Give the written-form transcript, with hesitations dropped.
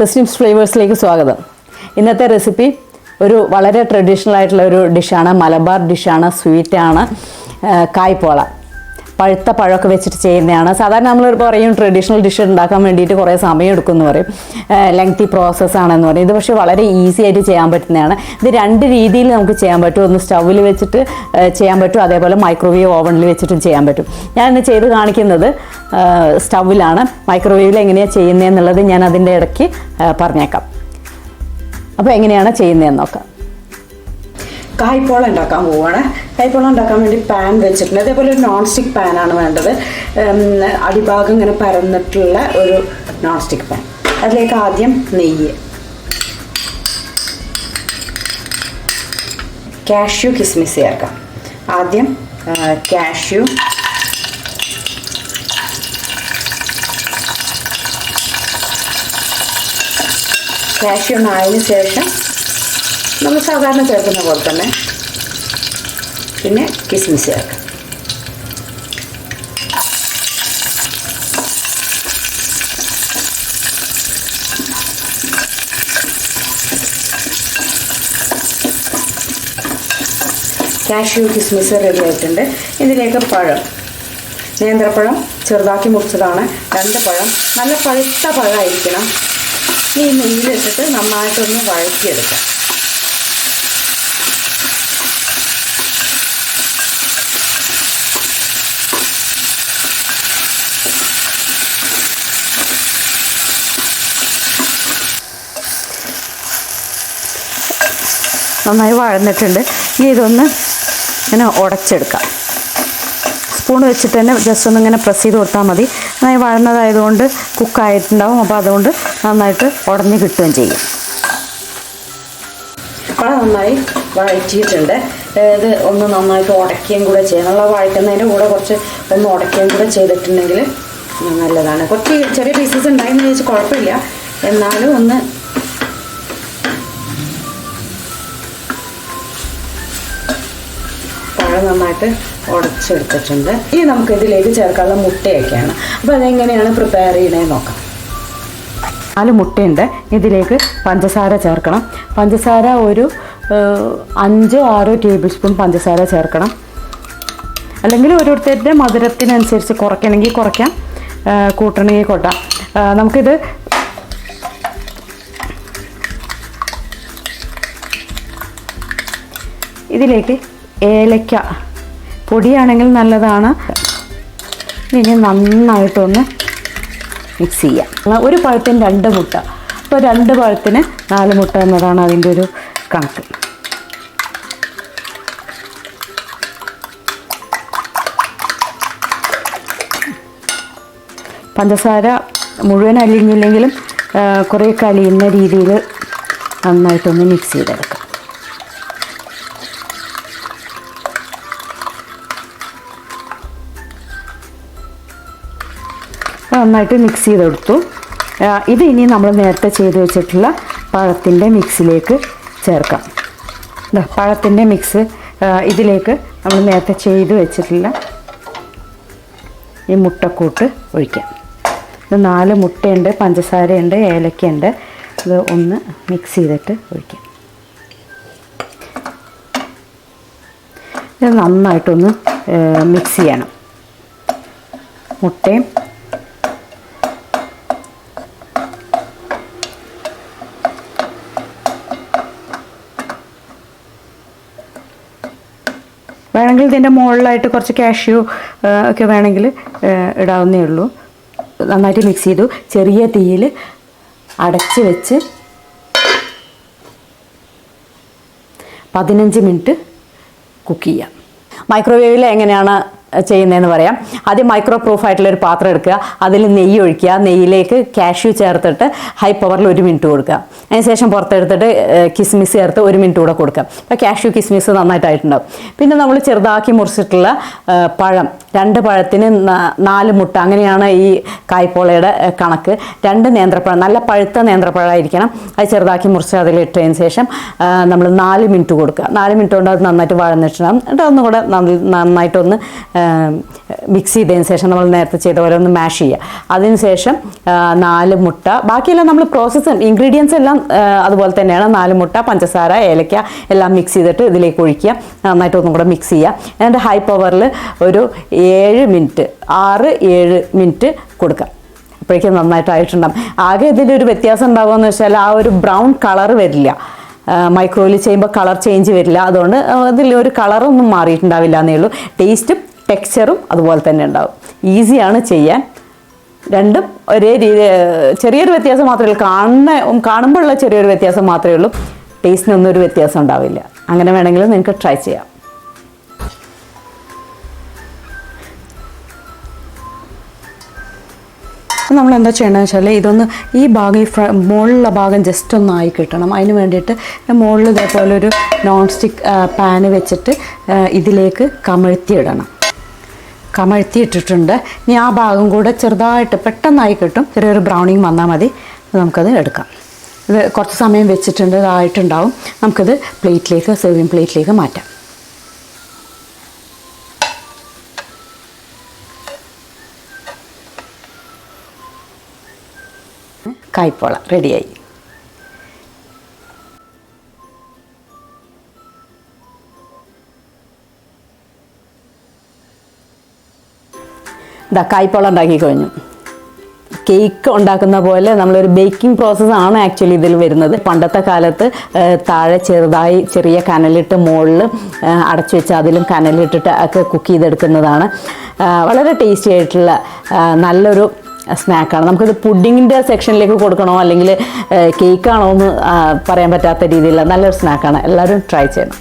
തസ്നിംസ് ഫ്ലേവേഴ്സിലേക്ക് സ്വാഗതം. ഇന്നത്തെ റെസിപ്പി ഒരു വളരെ ട്രഡീഷണൽ ആയിട്ടുള്ള ഒരു ഡിഷാണ്, മലബാർ ഡിഷാണ്, സ്വീറ്റാണ്. കായ്പോള പഴുത്ത പഴമൊക്കെ വെച്ചിട്ട് ചെയ്യുന്നതാണ്. സാധാരണ നമ്മൾ പറയും ട്രഡീഷണൽ ഡിഷ് ഉണ്ടാക്കാൻ വേണ്ടിയിട്ട് കുറേ സമയം എടുക്കുമെന്ന് പറയും, ലെങ്തി പ്രോസസ്സാണെന്ന് പറയും. ഇത് പക്ഷേ വളരെ ഈസി ആയിട്ട് ചെയ്യാൻ പറ്റുന്നതാണ്. ഇത് രണ്ട് രീതിയിൽ നമുക്ക് ചെയ്യാൻ പറ്റും. ഒന്ന് സ്റ്റൗവിൽ വെച്ചിട്ട് ചെയ്യാൻ പറ്റും, അതേപോലെ മൈക്രോവേവ് ഓവനിൽ വെച്ചിട്ടും ചെയ്യാൻ പറ്റും. ഞാനിന്ന് ചെയ്ത് കാണിക്കുന്നത് സ്റ്റൗവിലാണ്. മൈക്രോവേവിൽ എങ്ങനെയാണ് ചെയ്യുന്നതെന്നുള്ളത് ഞാൻ അതിൻ്റെ ഇടയ്ക്ക് പറഞ്ഞേക്കാം. അപ്പോൾ എങ്ങനെയാണ് ചെയ്യുന്നതെന്ന് നോക്കാം. കായ്പോള ഉണ്ടാക്കാൻ പോവുകയാണ്. കായ്പോള ഉണ്ടാക്കാൻ വേണ്ടി പാൻ വെച്ചിട്ടുണ്ട്. അതേപോലെ ഒരു നോൺ സ്റ്റിക്ക് പാനാണ് വേണ്ടത്. അടിഭാഗം ഇങ്ങനെ പരന്നിട്ടുള്ള ഒരു നോൺ സ്റ്റിക്ക് പാൻ. അതിലേക്ക് ആദ്യം നെയ്യ്, കാഷ്യൂ കിസ്മിസ് ചേർക്കാം. ആദ്യം കാഷ്യൂ, ആയതിനു ശേഷം നമ്മൾ സാധാരണ ചേർക്കുന്ന പോലെ തന്നെ പിന്നെ കിസ്മിസ് ചേർക്കാം. കാഷ്യൂ കിസ്മിസ് റെഡി ആയിട്ടുണ്ട്. ഇതിലേക്ക് പഴം, നേന്ത്രപ്പഴം ചെറുതാക്കി മുറിച്ചതാണ്. 2 പഴം, നല്ല പഴുത്ത പഴമായിരിക്കണം. ഈ നെയ്യിലിട്ടിട്ട് നന്നായിട്ടൊന്ന് വഴറ്റിയെടുക്കാം. നന്നായി വഴന്നിട്ടുണ്ട്. ഇനി ഇതൊന്ന് ഇങ്ങനെ ഉടച്ചെടുക്കാം. സ്പൂൺ വെച്ചിട്ട് തന്നെ ജസ്റ്റ് ഒന്ന് ഇങ്ങനെ പ്രസ് ചെയ്ത് കൊടുത്താൽ മതി. നന്നായി വഴന്നതായതുകൊണ്ട് കുക്കായിട്ടുണ്ടാവും. അപ്പോൾ അതുകൊണ്ട് നന്നായിട്ട് ഉടഞ്ഞ് കിട്ടുകയും ചെയ്യും. പഴം നന്നായി വഴറ്റിയിട്ടുണ്ട്. ഇത് ഒന്ന് നന്നായിട്ട് ഉടക്കുകയും കൂടെ ചെയ്യണം. നമ്മൾ വഴറ്റുന്നതിൻ്റെ കൂടെ കുറച്ച് ഒന്ന് ഉടക്കുകയും കൂടെ ചെയ്തിട്ടുണ്ടെങ്കിൽ നല്ലതാണ്. കുറച്ച് ചെറിയ പീസസ് ഉണ്ടായെന്ന് ചോദിച്ചാൽ കുഴപ്പമില്ല, എന്നാലും ഒന്ന് നന്നായിട്ട് ഉടച്ചെടുത്തിട്ടുണ്ട്. ഇനി നമുക്ക് ഇതിലേക്ക് ചേർക്കാനുള്ള മുട്ടയൊക്കെയാണ്. അപ്പോൾ അതെങ്ങനെയാണ് പ്രിപ്പയർ ചെയ്യണേന്ന് നോക്കാം. 4 മുട്ടയുണ്ട്. ഇതിലേക്ക് പഞ്ചസാര ചേർക്കണം. പഞ്ചസാര ഒരു 5-6 ടേബിൾ സ്പൂൺ പഞ്ചസാര ചേർക്കണം. അല്ലെങ്കിൽ ഓരോരുത്തരുടെ മധുരത്തിനനുസരിച്ച് കുറയ്ക്കണമെങ്കിൽ കുറയ്ക്കാം, കൂട്ടണമെങ്കിൽ കൂട്ടാം. നമുക്കിത് ഇതിലേക്ക് ഏലക്ക പൊടിയാണെങ്കിൽ നല്ലതാണ്. ഇനി നന്നായിട്ടൊന്ന് മിക്സ് ചെയ്യാം. ഒരു പഴത്തിന് 2 മുട്ട, അപ്പോൾ 2 പഴത്തിന് 4 മുട്ട എന്നതാണ് അതിൻ്റെ ഒരു കണക്ക്. പഞ്ചസാര മുഴുവൻ അലിഞ്ഞില്ലെങ്കിലും കുറേയൊക്കെ അലിയുന്ന രീതിയിൽ നന്നായിട്ടൊന്ന് മിക്സ് ചെയ്തെടുക്കാം. നന്നായിട്ട് മിക്സ് ചെയ്തെടുത്തു. ഇത് ഇനി നമ്മൾ നേരത്തെ ചെയ്ത് വെച്ചിട്ടുള്ള പഴത്തിൻ്റെ മിക്സിലേക്ക് ചേർക്കാം. പഴത്തിൻ്റെ മിക്സ് ഇതിലേക്ക് നമ്മൾ നേരത്തെ ചെയ്ത് വെച്ചിട്ടുള്ള ഈ മുട്ടക്കൂട്ട് ഒഴിക്കാം. ഇത് 4 മുട്ടയുണ്ട്, പഞ്ചസാരയുണ്ട്, ഏലക്കയുണ്ട്. ഇത് ഒന്ന് മിക്സ് ചെയ്തിട്ട് ഒഴിക്കാം. ഇത് നന്നായിട്ടൊന്ന് മിക്സ് ചെയ്യണം. മുട്ടയും വേണമെങ്കിൽ ഇതിൻ്റെ മുകളിലായിട്ട് കുറച്ച് കാഷ്യൂ ഒക്കെ വേണമെങ്കിൽ ഇടാവുന്നേ ഉള്ളൂ. നന്നായിട്ട് മിക്സ് ചെയ്തു. ചെറിയ തീയിൽ അടച്ച് വെച്ച് 15 മിനിറ്റ് കുക്ക് ചെയ്യാം. മൈക്രോവേവിൽ എങ്ങനെയാണ് ചെയ്യുന്നതെന്ന് പറയാം. ആദ്യം മൈക്രോ പ്രൂഫ് ആയിട്ടുള്ളൊരു പാത്രം എടുക്കുക, അതിൽ നെയ്യ് ഒഴിക്കുക. നെയ്യിലേക്ക് കാഷ്യൂ ചേർത്തിട്ട് ഹൈ പവറിൽ 1 മിനിറ്റ് കൊടുക്കുക. അതിനുശേഷം പുറത്തെടുത്തിട്ട് കിസ്മിസ് ചേർത്ത് 1 മിനിറ്റ് കൂടെ കൊടുക്കുക. അപ്പോൾ കാഷ്യൂ കിസ്മിസ് നന്നായിട്ടായിട്ടുണ്ടാവും. പിന്നെ നമ്മൾ ചെറുതാക്കി മുറിച്ചിട്ടുള്ള പഴം, 2 പഴത്തിന് 4 മുട്ട, അങ്ങനെയാണ് ഈ കായ്പോളയുടെ കണക്ക്. 2 നേന്ത്രപ്പഴം, നല്ല പഴുത്ത നേന്ത്രപ്പഴമായിരിക്കണം. അത് ചെറുതാക്കി മുറിച്ച് അതിലിട്ടതിന് ശേഷം നമ്മൾ 4 മിനിറ്റ് കൊടുക്കുക. 4 മിനിറ്റ് കൊണ്ട് അത് നന്നായിട്ട് വഴന്നിട്ടുണ്ടാകും. എന്നിട്ട് ഒന്നുകൂടെ നന്നായിട്ടൊന്ന് മിക്സ് ചെയ്തതിന് ശേഷം നമ്മൾ നേരത്തെ ചെയ്ത പോലെ ഒന്ന് മാഷ് ചെയ്യുക. അതിനുശേഷം 4 മുട്ട, ബാക്കിയെല്ലാം നമ്മൾ പ്രോസസ്സ് ഇൻഗ്രീഡിയൻസ് എല്ലാം അതുപോലെ തന്നെയാണ്. 4 മുട്ട, പഞ്ചസാര, ഏലക്ക എല്ലാം മിക്സ് ചെയ്തിട്ട് ഇതിലേക്ക് ഒഴിക്കുക. നന്നായിട്ട് ഒന്നും കൂടെ മിക്സ് ചെയ്യുക. എന്നിട്ട് ഹൈ പവറിൽ ഒരു 7 മിനിറ്റ് 6-7 മിനിറ്റ് കൊടുക്കുക. അപ്പോഴേക്കും നന്നായിട്ടായിട്ടുണ്ടാകും. ആകെ ഇതിലൊരു വ്യത്യാസം ഉണ്ടാകുമെന്ന് വെച്ചാൽ ആ ഒരു ബ്രൗൺ കളർ വരില്ല. മൈക്രോവേവിൽ ചെയ്യുമ്പോൾ കളർ ചേഞ്ച് വരില്ല. അതുകൊണ്ട് ഇതിലൊരു കളറൊന്നും മാറിയിട്ടുണ്ടാവില്ല എന്നേ ഉള്ളൂ. ടേസ്റ്റും ടെക്സ്ചറും അതുപോലെ തന്നെ ഉണ്ടാവും. ഈസിയാണ് ചെയ്യാൻ. രണ്ടും ഒരേ രീതി, ചെറിയൊരു വ്യത്യാസം മാത്രമേ ഉള്ളൂ. കാണുമ്പോഴുള്ള ചെറിയൊരു വ്യത്യാസം മാത്രമേ ഉള്ളൂ. ടേസ്റ്റിനൊന്നും ഒരു വ്യത്യാസം ഉണ്ടാവില്ല. അങ്ങനെ വേണമെങ്കിൽ നിങ്ങൾക്ക് ട്രൈ ചെയ്യാം. നമ്മൾ എന്താ ചെയ്യണമെന്ന് വെച്ചാൽ ഇതൊന്ന് ഈ ഭാഗം മുകളിലുള്ള ഭാഗം ജസ്റ്റ് ഒന്ന് ആയി കിട്ടണം. അതിന് വേണ്ടിയിട്ട് മുകളിൽ ഇതേപോലെ ഒരു നോൺ സ്റ്റിക്ക് പാന് വെച്ചിട്ട് ഇതിലേക്ക് കമഴ്ത്തിയിട്ടിട്ടുണ്ട്. ഇനി ആ ഭാഗം കൂടെ ചെറുതായിട്ട് പെട്ടെന്നായി കിട്ടും. ചെറിയൊരു ബ്രൗണിങ് വന്നാൽ മതി. നമുക്കത് എടുക്കാം. ഇത് കുറച്ച് സമയം വെച്ചിട്ടുണ്ട്, ഇതായിട്ടുണ്ടാവും. നമുക്കിത് സെർവിങ് പ്ലേറ്റിലേക്ക് മാറ്റാം. കായ്പോള റെഡിയായി. ഇതാ കായ്പോള ഉണ്ടാക്കി കഴിഞ്ഞു. കേക്ക് ഉണ്ടാക്കുന്ന പോലെ നമ്മളൊരു ബേക്കിംഗ് പ്രോസസ്സാണ് ആക്ച്വലി ഇതിൽ വരുന്നത്. പണ്ടത്തെ കാലത്ത് താഴെ ചെറുതായി ചെറിയ കനലിട്ട് മുകളിൽ അടച്ചു വെച്ച് അതിലും കനലിട്ടിട്ട് ഒക്കെ കുക്ക് ചെയ്തെടുക്കുന്നതാണ്. വളരെ ടേസ്റ്റി ആയിട്ടുള്ള നല്ലൊരു സ്നാക്കാണ്. നമുക്കിത് പുഡിങ്ങിൻ്റെ സെക്ഷനിലേക്ക് കൊടുക്കണോ അല്ലെങ്കിൽ കേക്കാണോ എന്ന് പറയാൻ പറ്റാത്ത രീതിയിലുള്ള നല്ലൊരു സ്നാക്കാണ്. എല്ലാവരും ട്രൈ ചെയ്യണം.